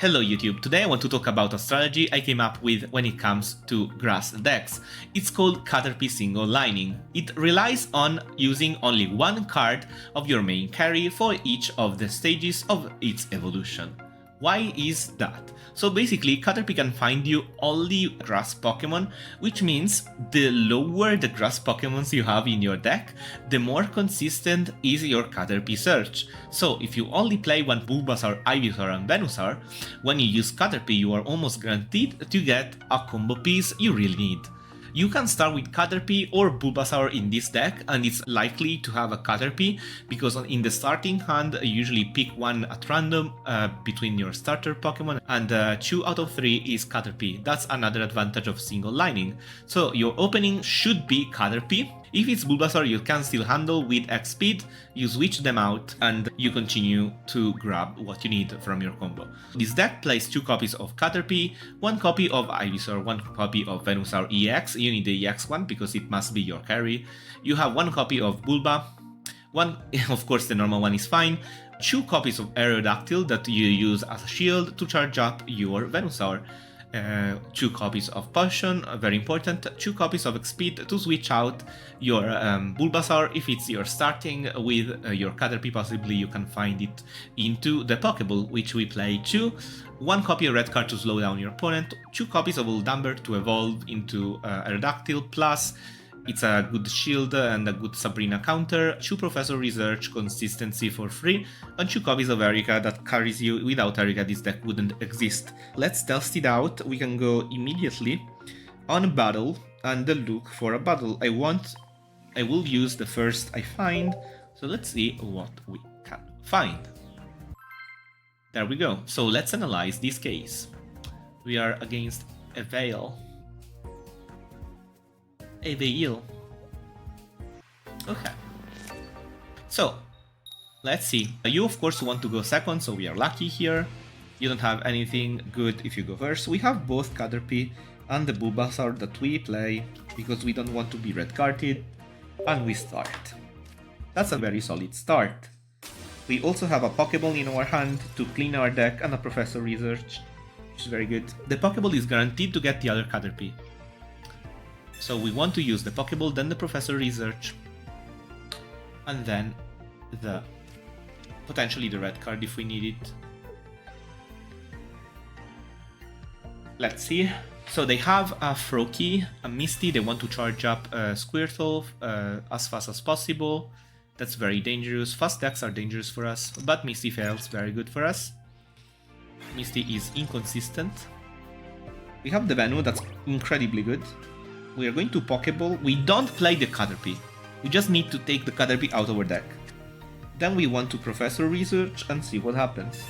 Hello YouTube, today I want to talk about a strategy I came up with when it comes to grass decks. It's called Caterpie Single Lining. It relies on using only one card of your main carry for each of the stages of its evolution. Why is that? So basically, Caterpie can find you only grass Pokemon, which means the lower the grass Pokemons you have in your deck, the more consistent is your Caterpie search. So if you only play one Bulbasaur, Ivysaur and Venusaur, when you use Caterpie you are almost guaranteed to get a combo piece you really need. You can start with Caterpie or Bulbasaur in this deck, and it's likely to have a Caterpie because in the starting hand you usually pick one at random between your starter Pokemon, and 2 out of 3 is Caterpie. That's another advantage of Single Lining. So your opening should be Caterpie. If it's Bulbasaur you can still handle with X speed, you switch them out and you continue to grab what you need from your combo. This deck plays 2 copies of Caterpie, 1 copy of Ivysaur, 1 copy of Venusaur EX. You need the EX one because it must be your carry. You have 1 copy of Bulba, 1, of course the normal one is fine, 2 copies of Aerodactyl that you use as a shield to charge up your Venusaur. 2 copies of Potion, very important, 2 copies of Speed to switch out your Bulbasaur. If it's your starting with your Caterpie, possibly you can find it into the Pokeball, which we play 2, 1 copy of Red Card to slow down your opponent, 2 copies of Uldumber to evolve into Aerodactyl, plus it's a good shield and a good Sabrina counter, 2 Professor Research consistency for free, and 2 copies of Erika that carries you. Without Erika this deck wouldn't exist. Let's test it out. We can go immediately on a battle and look for a battle. I will use the first I find, so let's see what we can find. There we go. So let's analyze this case. We are against a Veil. A Veil. Okay. So, let's see. You of course want to go second, so we are lucky here. You don't have anything good if you go first. We have both Caterpie and the Bulbasaur that we play because we don't want to be red carded, and we start. That's a very solid start. We also have a Pokeball in our hand to clean our deck and a Professor Research, which is very good. The Pokeball is guaranteed to get the other Caterpie. So we want to use the Pokeball, then the Professor Research, and then potentially the red card if we need it. Let's see. So they have a Froakie, a Misty, they want to charge up Squirtle as fast as possible. That's very dangerous. Fast decks are dangerous for us, but Misty fails, very good for us. Misty is inconsistent. We have the Venu, that's incredibly good. We are going to Pokeball. We don't play the Caterpie. We just need to take the Caterpie out of our deck. Then we want to Professor Research and see what happens.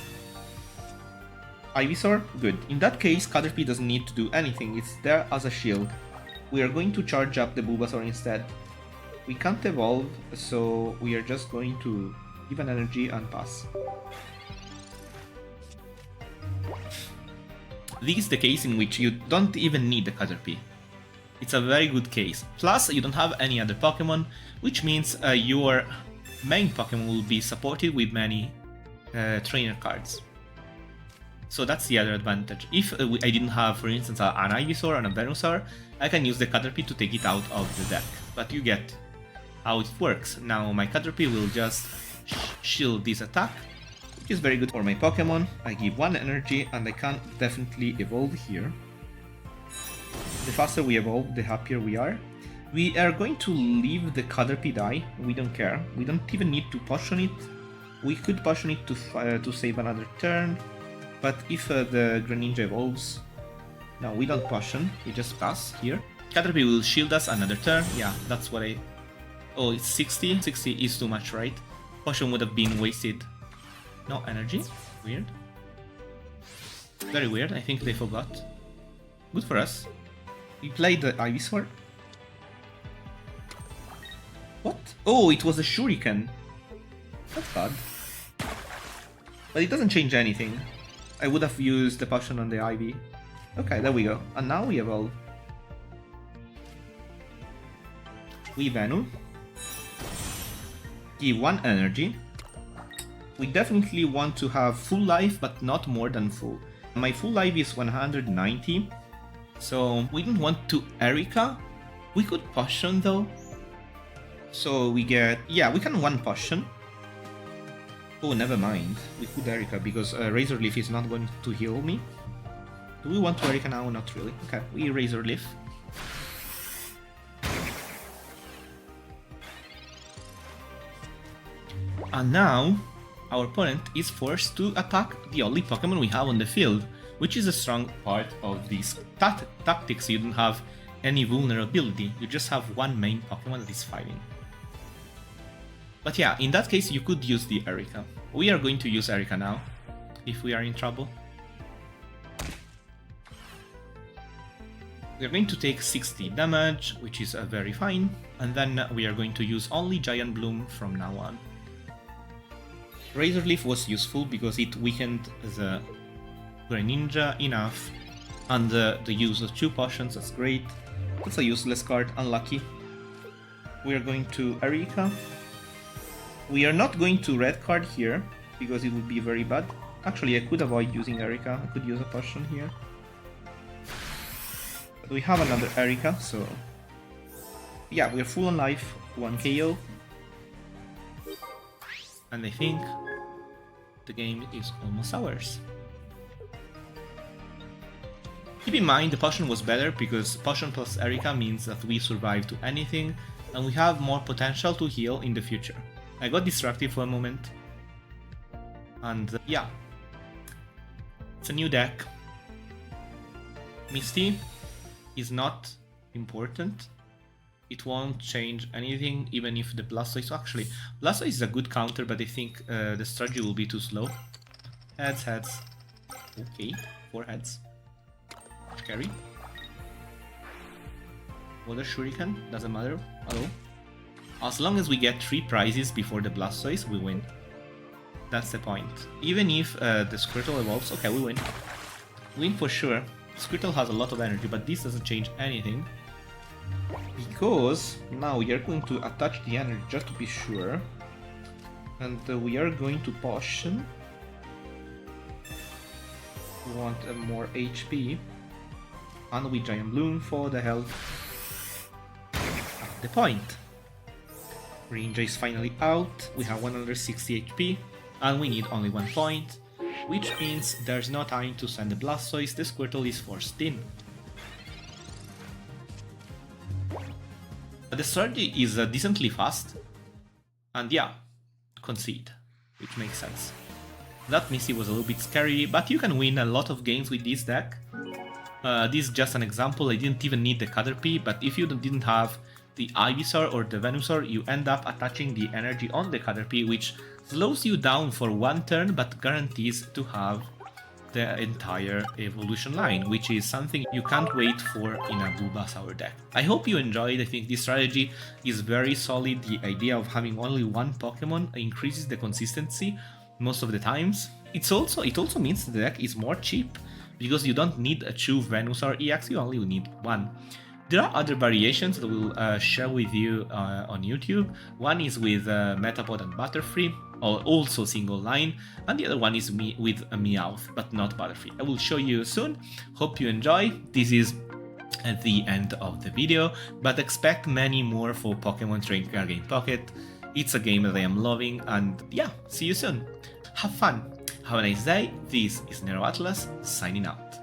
Ivysaur? Good. In that case, Caterpie doesn't need to do anything. It's there as a shield. We are going to charge up the Bulbasaur instead. We can't evolve, so we are just going to give an energy and pass. This is the case in which you don't even need the Caterpie. It's a very good case. Plus, you don't have any other Pokemon, which means your main Pokemon will be supported with many trainer cards. So that's the other advantage. If I didn't have, for instance, an Ivysaur and a Venusaur, I can use the Caterpie to take it out of the deck. But you get how it works. Now my Caterpie will just shield this attack, which is very good for my Pokemon. I give 1 energy and I can definitely evolve here. The faster we evolve, the happier we are. We are going to leave the Caterpie die, we don't care. We don't even need to potion it. We could potion it to save another turn, but if the Greninja evolves... No, we don't potion, we just pass here. Caterpie will shield us another turn, yeah, that's what I... Oh, it's 60? 60 is too much, right? Potion would have been wasted. No energy? Weird. Very weird, I think they forgot. Good for us. We played the Ivysaur. What? Oh, it was a Shuriken. That's bad. But it doesn't change anything. I would have used the potion on the Ivy. Okay, there we go. And now we evolve. We Venu. Give 1 energy. We definitely want to have full life, but not more than full. My full life is 190, so we don't want to Erika. We could Potion though. So we get, yeah, we can one Potion. Oh, never mind. We could Erika because Razor Leaf is not going to heal me. Do we want to Erika now? Not really. Okay, we Razor Leaf. And now, our opponent is forced to attack the only Pokemon we have on the field, which is a strong part of these tactics. You don't have any vulnerability, you just have one main Pokemon that is fighting. But yeah, in that case you could use the Erika. We are going to use Erika now, if we are in trouble. We are going to take 60 damage, which is very fine, and then we are going to use only Giant Bloom from now on. Razor Leaf was useful because it weakened the Greninja enough, and the use of 2 potions, that's great. That's a useless card, unlucky. We are going to Erika. We are not going to red card here, because it would be very bad. Actually, I could avoid using Erika, I could use a potion here. But we have another Erika, so... yeah, we are full on life, 1 KO. And I think the game is almost ours. Keep in mind the potion was better because potion plus Erika means that we survive to anything and we have more potential to heal in the future. I got distracted for a moment. And yeah, it's a new deck. Misty is not important. It won't change anything, even if the Blastoise... actually, Blastoise is a good counter, but I think the strategy will be too slow. Heads, heads. Okay, 4 heads. Carry. Water Shuriken, doesn't matter at all. As long as we get 3 prizes before the Blastoise, we win. That's the point. Even if the Squirtle evolves, okay, we win. Win for sure. Squirtle has a lot of energy, but this doesn't change anything. Because now we are going to attach the energy just to be sure. And we are going to Potion. We want more HP. And we Giant Bloom for the health. At the point. Greninja is finally out. We have 160 HP. And we need only 1 point. Which means there's no time to send the Blastoise. The Squirtle is forced in. The strategy is decently fast, and yeah, concede, which makes sense. That Misty was a little bit scary, but you can win a lot of games with this deck. This is just an example. I didn't even need the Caterpie, but if you didn't have the Ivysaur or the Venusaur, you end up attaching the energy on the Caterpie, which slows you down for 1 turn, but guarantees to have the entire evolution line, which is something you can't wait for in a Bulbasaur deck. I hope you enjoyed. I think this strategy is very solid. The idea of having only 1 Pokemon increases the consistency most of the times. It also means the deck is more cheap because you don't need a 2 Venusaur EX, you only need 1. There are other variations that we'll share with you on YouTube. One is with Metapod and Butterfree, or also single line, and the other one is with a Meowth, but not Butterfree. I will show you soon. Hope you enjoy. This is at the end of the video, but expect many more for Pokemon TCG Card Game Pocket. It's a game that I am loving, and yeah, see you soon. Have fun. Have a nice day. This is Nero Atlas signing out.